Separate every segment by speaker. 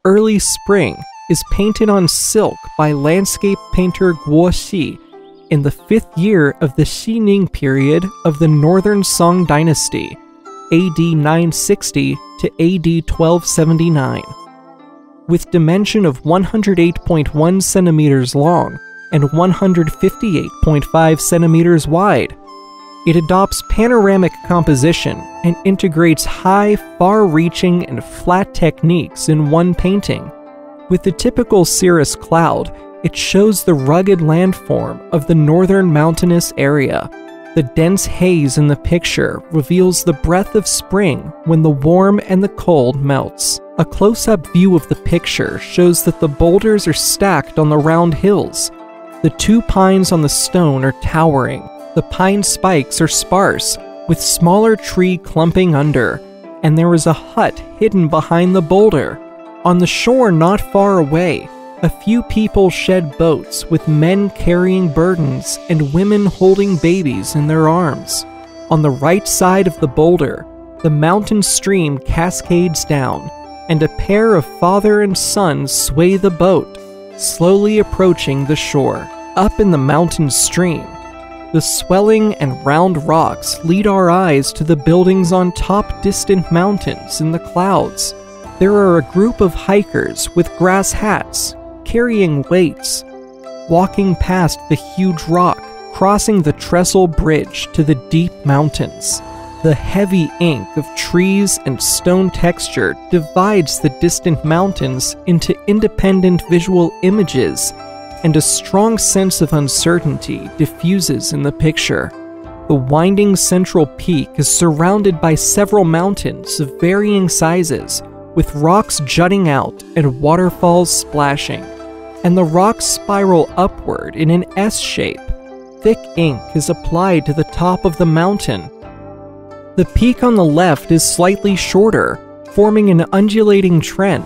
Speaker 1: Early Spring is painted on silk by landscape painter Guo Xi in the 5th year of the Xining period of the Northern Song Dynasty, AD 960 to AD 1279. With dimension of 108.1 centimeters long and 158.5 centimeters wide, it adopts panoramic composition and integrates high, far-reaching, and flat techniques in one painting. With the typical cirrus cloud, it shows the rugged landform of the northern mountainous area. The dense haze in the picture reveals the breath of spring when the warm and the cold melts. A close-up view of the picture shows that the boulders are stacked on the round hills. The 2 pines on the stone are towering. The pine spikes are sparse, with smaller tree clumping under, and there is a hut hidden behind the boulder. On the shore not far away, a few people shed boats with men carrying burdens and women holding babies in their arms. On the right side of the boulder, the mountain stream cascades down, and a pair of father and son sway the boat, slowly approaching the shore. Up in the mountain stream, the swelling and round rocks lead our eyes to the buildings on top distant mountains in the clouds. There are a group of hikers with grass hats, carrying weights, walking past the huge rock, crossing the trestle bridge to the deep mountains. The heavy ink of trees and stone texture divides the distant mountains into independent visual images, and a strong sense of uncertainty diffuses in the picture. The winding central peak is surrounded by several mountains of varying sizes, with rocks jutting out and waterfalls splashing, and the rocks spiral upward in an S shape. Thick ink is applied to the top of the mountain. The peak on the left is slightly shorter, forming an undulating trend.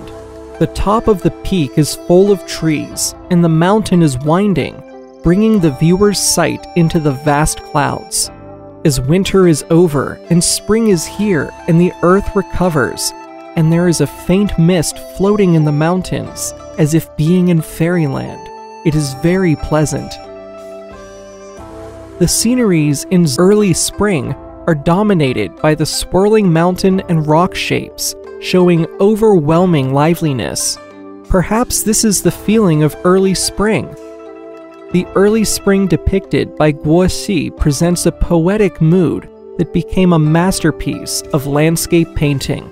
Speaker 1: The top of the peak is full of trees, and the mountain is winding, bringing the viewer's sight into the vast clouds. As winter is over and spring is here and the earth recovers, and there is a faint mist floating in the mountains, as if being in fairyland, it is very pleasant. The sceneries in early spring are dominated by the swirling mountain and rock shapes, showing overwhelming liveliness. Perhaps this is the feeling of early spring. The early spring depicted by Guo Xi presents a poetic mood that became a masterpiece of landscape painting.